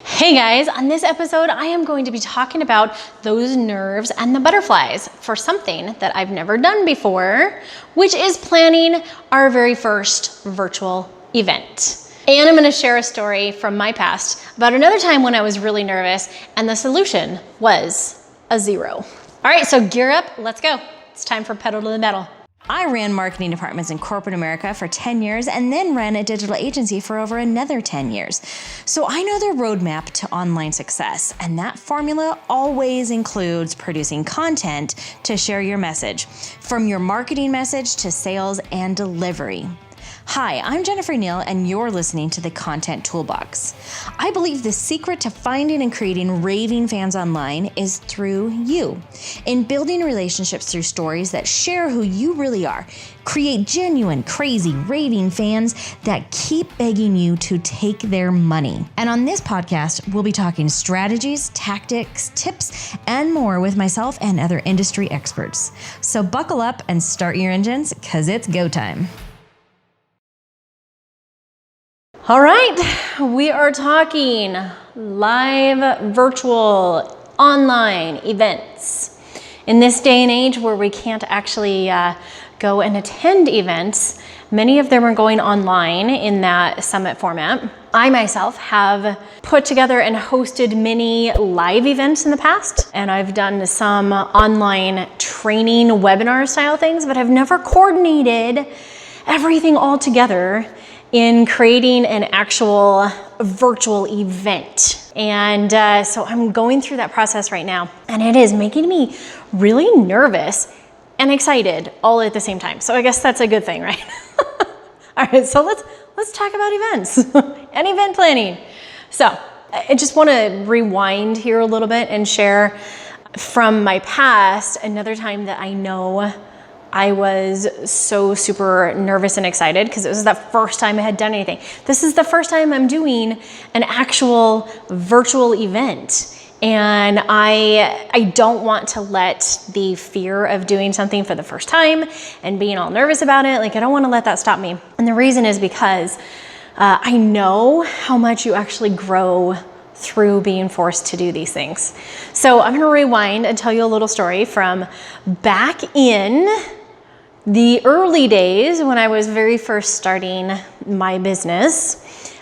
Hey guys, on this episode, I am going to be talking about those nerves and the butterflies for something that I've never done before, which is planning our very first virtual event. And I'm going to share a story from my past about another time when I was really nervous and the solution was a 0. All right, so gear up, let's go. It's time for pedal to the metal. I ran marketing departments in corporate America for 10 years and then ran a digital agency for over another 10 years. So I know the roadmap to online success, and that formula always includes producing content to share your message, from your marketing message to sales and delivery. Hi, I'm Jennifer Neal, and you're listening to the Content Toolbox. I believe the secret to finding and creating raving fans online is through you. In building relationships through stories that share who you really are, create genuine, crazy, raving fans that keep begging you to take their money. And on this podcast, we'll be talking strategies, tactics, tips, and more with myself and other industry experts. So buckle up and start your engines, because it's go time. All right, we are talking live, virtual, online events. In this day and age where we can't actually go and attend events, many of them are going online in that summit format. I myself have put together and hosted many live events in the past, and I've done some online training webinar style things, but I've never coordinated everything all together in creating an actual virtual event. And so I'm going through that process right now, and it is making me really nervous and excited all at the same time. So I guess that's a good thing, right? All right, so let's talk about events and event planning. So I just want to rewind here a little bit and share from my past another time that I know I was so super nervous and excited because it was the first time I had done anything. This is the first time I'm doing an actual virtual event. And I don't want to let the fear of doing something for the first time and being all nervous about it, I don't want to let that stop me. And the reason is because I know how much you actually grow through being forced to do these things. So I'm going to rewind and tell you a little story from back in the early days when I was very first starting my business.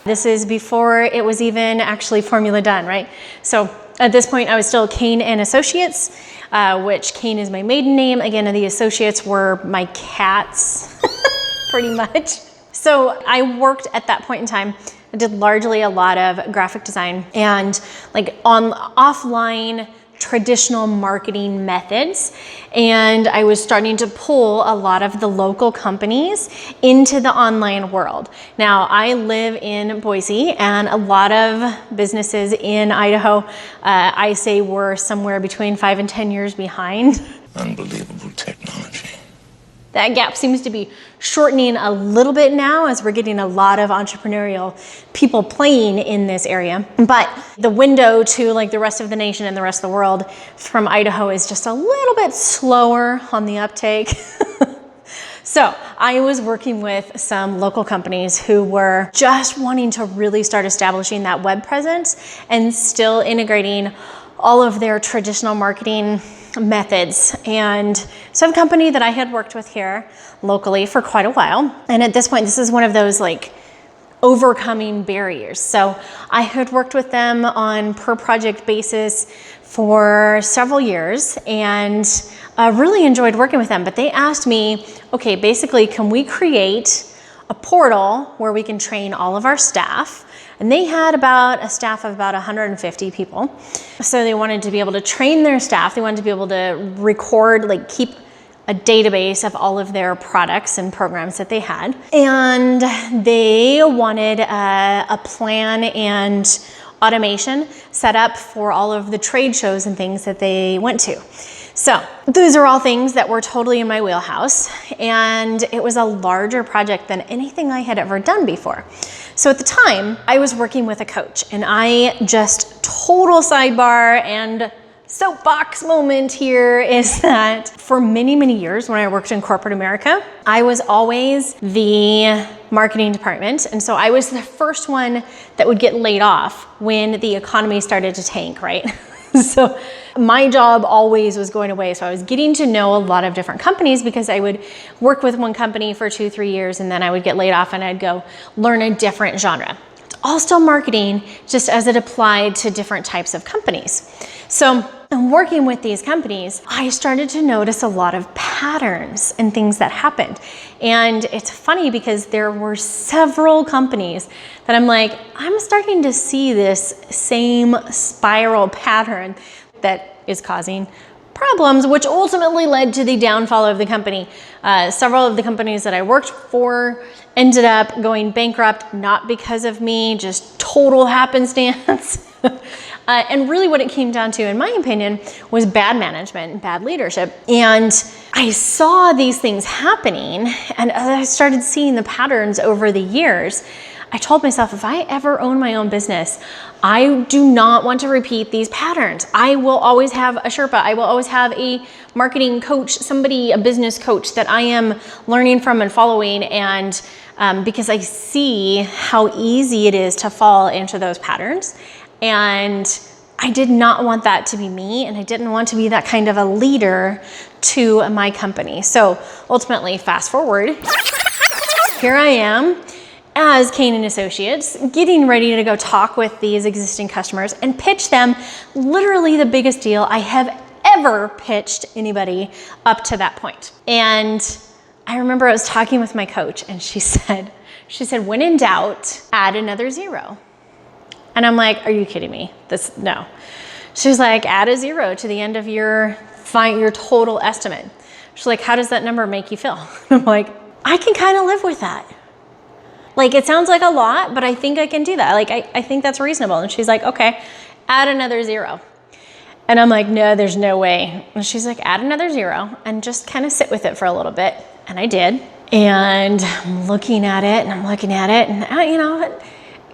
This is before it was even actually formula done, right? So at this point I was still Kane and Associates, which Kane is my maiden name. Again, the associates were my cats, pretty much. So I worked at that point in time. I did largely a lot of graphic design and on offline traditional marketing methods. And I was starting to pull a lot of the local companies into the online world. Now, I live in Boise, and a lot of businesses in Idaho, I say we're somewhere between 5 and 10 years behind. Unbelievable technology. That gap seems to be shortening a little bit now as we're getting a lot of entrepreneurial people playing in this area. But the window to the rest of the nation and the rest of the world from Idaho is just a little bit slower on the uptake. So I was working with some local companies who were just wanting to really start establishing that web presence and still integrating all of their traditional marketing methods. And so a company that I had worked with here locally for quite a while. And at this point, this is one of those overcoming barriers. So I had worked with them on per project basis for several years and really enjoyed working with them. But they asked me, okay, basically, can we create a portal where we can train all of our staff? And they had a staff of about 150 people. So they wanted to be able to train their staff. They wanted to be able to record, keep a database of all of their products and programs that they had. And they wanted a plan and automation set up for all of the trade shows and things that they went to. So those are all things that were totally in my wheelhouse, and it was a larger project than anything I had ever done before. So at the time, I was working with a coach, and I just total sidebar and soapbox moment here is that for many, many years when I worked in corporate America, I was always the marketing department. And so I was the first one that would get laid off when the economy started to tank, right? So my job always was going away. So I was getting to know a lot of different companies because I would work with one company for 2-3 years and then I would get laid off and I'd go learn a different genre. It's all still marketing, just as it applied to different types of companies. So working with these companies, I started to notice a lot of patterns and things that happened. And it's funny because there were several companies that I'm like, I'm starting to see this same spiral pattern that is causing problems, which ultimately led to the downfall of the company. Several of the companies that I worked for ended up going bankrupt, not because of me, just total happenstance. And really what it came down to, in my opinion, was bad management and bad leadership. And I saw these things happening, and as I started seeing the patterns over the years, I told myself, if I ever own my own business, I do not want to repeat these patterns. I will always have a Sherpa. I will always have a marketing coach, somebody, a business coach that I am learning from and following. And because I see how easy it is to fall into those patterns. And I did not want that to be me, and I didn't want to be that kind of a leader to my company. So ultimately, fast forward, here I am as Kane & Associates, getting ready to go talk with these existing customers and pitch them literally the biggest deal I have ever pitched anybody up to that point. And I remember I was talking with my coach, and she said, when in doubt, add another 0. And I'm like, are you kidding me? No. She's like, add a 0 to the end of your total estimate. She's like, how does that number make you feel? I'm like, I can kind of live with that. Like, it sounds like a lot, but I think I can do that. Like, I think that's reasonable. And she's like, okay, add another 0. And I'm like, no, there's no way. And she's like, add another 0 and just kind of sit with it for a little bit. And I did. And I'm looking at it and it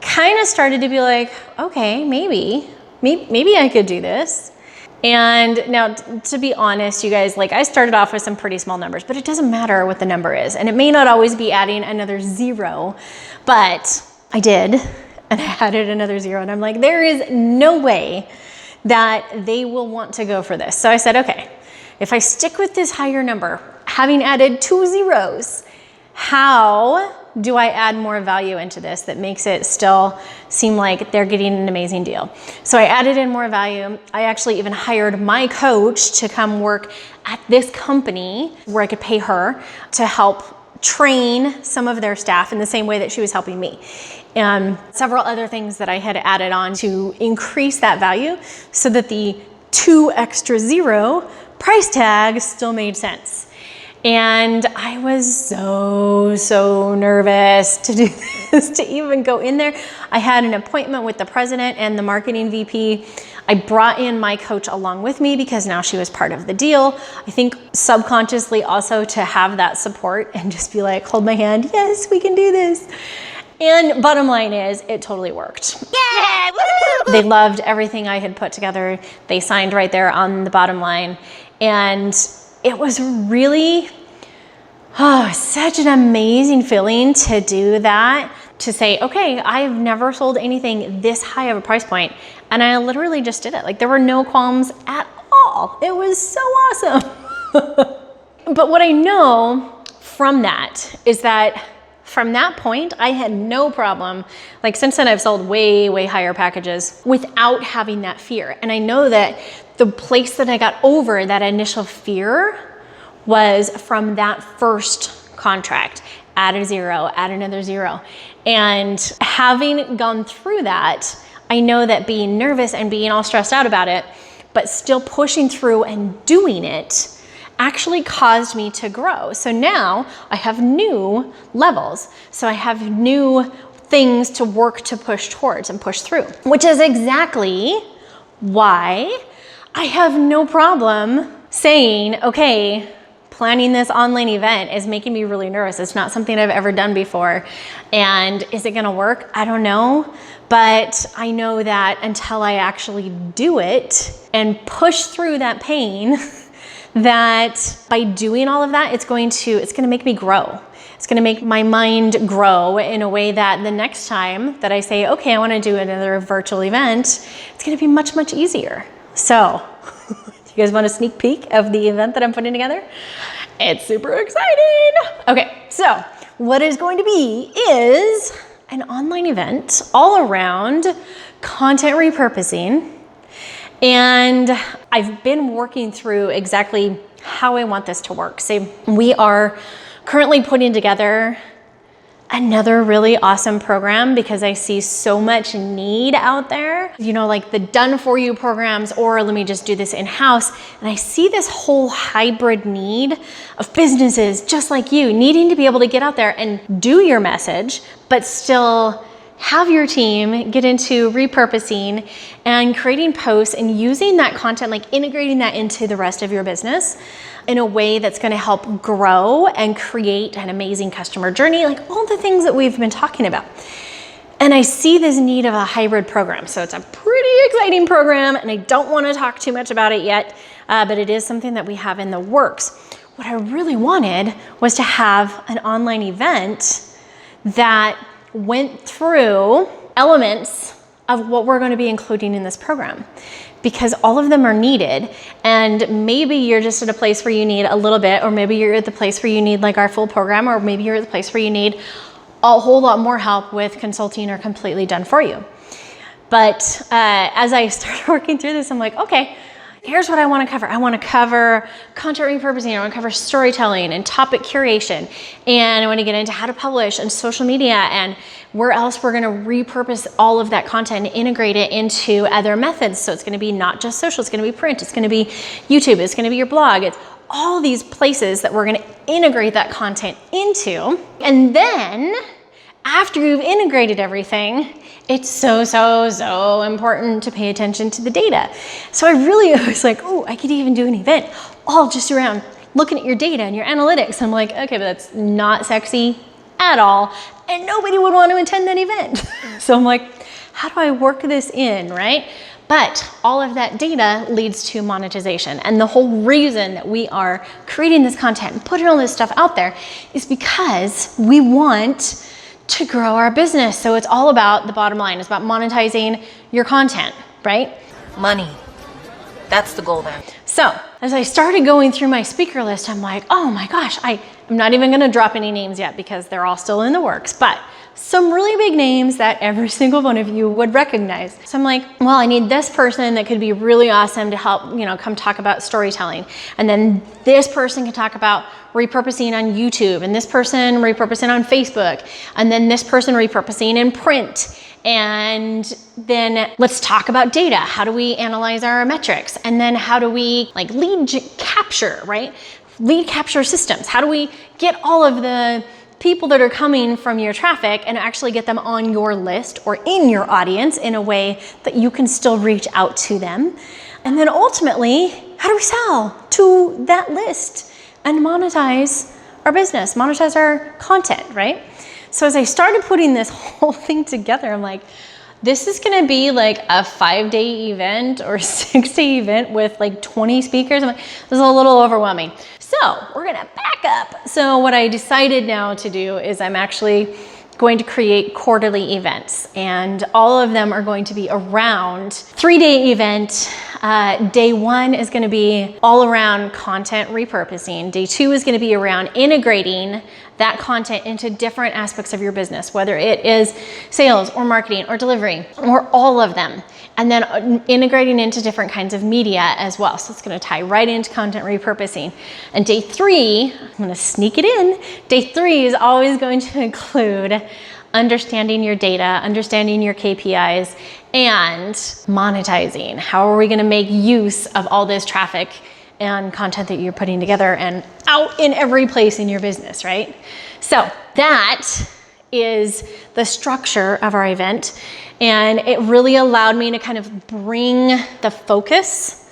kind of started to be like, okay, maybe I could do this. And now, to be honest, you guys, like, I started off with some pretty small numbers, but it doesn't matter what the number is. And it may not always be adding another 0, but I did, and I added another 0. And I'm like, there is no way that they will want to go for this. So I said, okay, if I stick with this higher number, having added 2 zeros, how do I add more value into this that makes it still seem like they're getting an amazing deal? So I added in more value. I actually even hired my coach to come work at this company where I could pay her to help train some of their staff in the same way that she was helping me. And several other things that I had added on to increase that value so that the 2 extra 0 price tag still made sense. And I was so nervous to do this, to even go in there. I had an appointment with the president and the marketing VP. I brought in my coach along with me because now she was part of the deal. I think subconsciously also to have that support and just be like, hold my hand, yes, we can do this. And bottom line is, it totally worked. Yeah! Woo! They loved everything I had put together. They signed right there on the bottom line. And it was really, such an amazing feeling to do that, to say, okay, I've never sold anything this high of a price point, and I literally just did it. Like, there were no qualms at all. It was so awesome. But what I know from that is that from that point, I had no problem. Like, since then, I've sold way higher packages without having that fear. And I know that the place that I got over that initial fear was from that first contract. Add a 0, add another 0. And having gone through that, I know that being nervous and being all stressed out about it, but still pushing through and doing it, actually caused me to grow. So now I have new levels. So I have new things to work to push towards and push through, which is exactly why I have no problem saying, okay, planning this online event is making me really nervous. It's not something I've ever done before. And is it gonna work? I don't know. But I know that until I actually do it and push through that pain, that by doing all of that, it's gonna make me grow. It's gonna make my mind grow in a way that the next time that I say, okay, I wanna do another virtual event, it's gonna be much, much easier. So, you guys want a sneak peek of the event that I'm putting together? It's super exciting. Okay, so what it's going to be is an online event all around content repurposing. And I've been working through exactly how I want this to work. So we are currently putting together another really awesome program because I see so much need out there, you know, like the done for you programs, or let me just do this in-house. And I see this whole hybrid need of businesses just like you needing to be able to get out there and do your message, but still have your team get into repurposing and creating posts and using that content, like integrating that into the rest of your business in a way that's going to help grow and create an amazing customer journey, like all the things that we've been talking about. And I see this need of a hybrid program. So it's a pretty exciting program, and I don't want to talk too much about it yet, but it is something that we have in the works. What I really wanted was to have an online event that went through elements of what we're going to be including in this program, because all of them are needed. And maybe you're just at a place where you need a little bit, or maybe you're at the place where you need like our full program, or maybe you're at the place where you need a whole lot more help with consulting or completely done for you. But as I started working through this, I'm like, okay, here's what I want to cover. I want to cover content repurposing. I want to cover storytelling and topic curation. And I want to get into how to publish and social media and where else we're going to repurpose all of that content and integrate it into other methods. So it's going to be not just social, it's going to be print, it's going to be YouTube, it's going to be your blog. It's all these places that we're going to integrate that content into. And then after you've integrated everything, it's so important to pay attention to the data. So I really was like, oh, I could even do an event all just around looking at your data and your analytics. I'm like, okay, but that's not sexy at all, and nobody would want to attend that event. So I'm like, how do I work this in, right? But all of that data leads to monetization. And the whole reason that we are creating this content and putting all this stuff out there is because we want to grow our business. So it's all about the bottom line. It's about monetizing your content, right? Money. That's the goal there. So as I started going through my speaker list, I'm like, oh my gosh, I'm not even gonna drop any names yet because they're all still in the works, but some really big names that every single one of you would recognize. So I'm like, well, I need this person that could be really awesome to help, come talk about storytelling. And then this person can talk about repurposing on YouTube, and this person repurposing on Facebook, and then this person repurposing in print. And then let's talk about data. How do we analyze our metrics? And then how do we lead capture, right? Lead capture systems. How do we get all of the people that are coming from your traffic and actually get them on your list or in your audience in a way that you can still reach out to them? And then ultimately, how do we sell to that list and monetize our business, monetize our content, right? So as I started putting this whole thing together, I'm like, this is gonna be like a 5-day event or 6-day event with 20 speakers. I'm like, this is a little overwhelming. So we're gonna back up. So what I decided now to do is I'm actually going to create quarterly events, and all of them are going to be around 3-day event. Day 1 is gonna be all around content repurposing. Day 2 is gonna be around integrating that content into different aspects of your business, whether it is sales or marketing or delivery or all of them. And then integrating into different kinds of media as well. So it's gonna tie right into content repurposing. And day 3, I'm gonna sneak it in. Day 3 is always going to include understanding your data, understanding your KPIs, and monetizing. How are we gonna make use of all this traffic and content that you're putting together and out in every place in your business, right? So that is the structure of our event. And it really allowed me to kind of bring the focus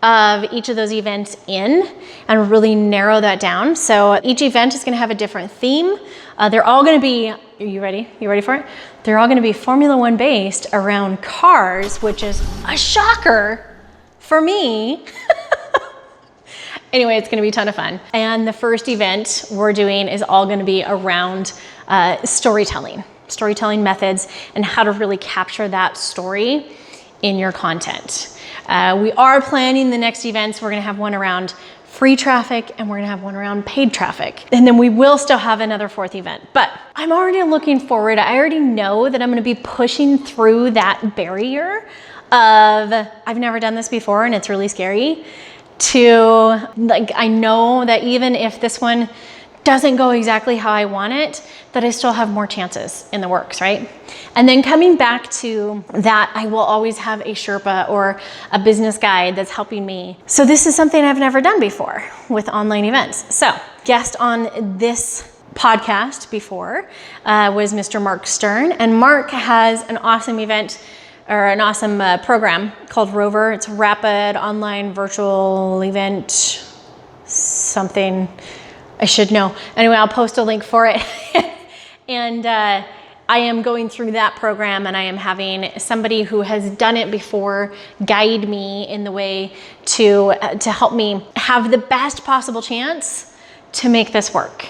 of each of those events in and really narrow that down. So each event is going to have a different theme. They're all going to be, are you ready? You ready for it? They're all going to be Formula One based around cars, which is a shocker for me. Anyway, it's going to be a ton of fun. And the first event we're doing is all going to be around storytelling methods and how to really capture that story in your content. We are planning the next events. We're going to have one around free traffic and we're going to have one around paid traffic. And then we will still have another fourth event. But I'm already looking forward. I already know that I'm going to be pushing through that barrier of I've never done this before and it's really scary, to like, I know that even if this one doesn't go exactly how I want it, that I still have more chances in the works, right? And then coming back to that, I will always have a Sherpa or a business guide that's helping me. So this is something I've never done before with online events. So guest on this podcast before was Mr. Mark Stern, and Mark has an awesome event or an awesome program called Rover. It's a rapid online virtual event, something I should know. Anyway, I'll post a link for it. And I am going through that program and I am having somebody who has done it before guide me in the way to help me have the best possible chance to make this work.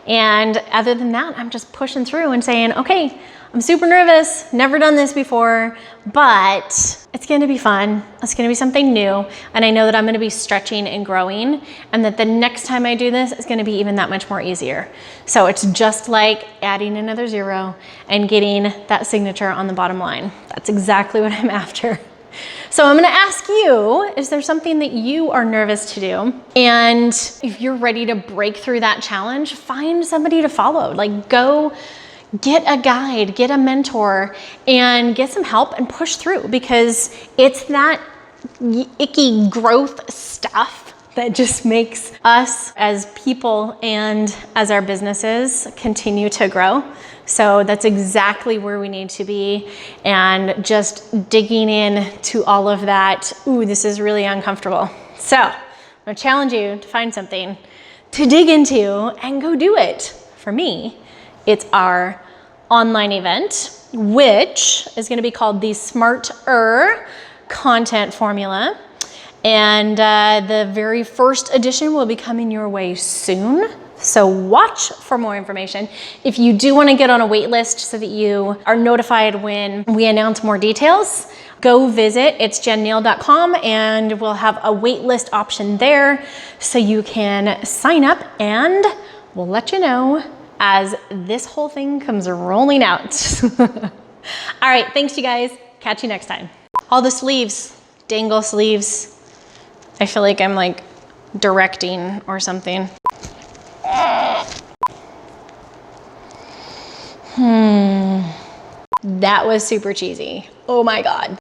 And other than that, I'm just pushing through and saying, okay, I'm super nervous, never done this before, but it's gonna be fun. It's gonna be something new. And I know that I'm gonna be stretching and growing and that the next time I do this, it's gonna be even that much more easier. So it's just like adding another zero and getting that signature on the bottom line. That's exactly what I'm after. So I'm gonna ask you, is there something that you are nervous to do? And if you're ready to break through that challenge, find somebody to follow. Like go get a guide, get a mentor, and get some help and push through, because it's that icky growth stuff that just makes us as people and as our businesses continue to grow. So that's exactly where we need to be, and just digging in to all of that. Ooh, this is really uncomfortable. So I'm gonna challenge you to find something to dig into and go do it. For me, it's our online event, which is gonna be called the Smarter Content Formula. And the very first edition will be coming your way soon. So watch for more information. If you do wanna get on a wait list so that you are notified when we announce more details, go visit, it's jenneal.com, and we'll have a wait list option there so you can sign up, and we'll let you know as this whole thing comes rolling out. All right, thanks you guys. Catch you next time. All the sleeves, dangle sleeves. I feel like I'm like directing or something. That was super cheesy. Oh my God.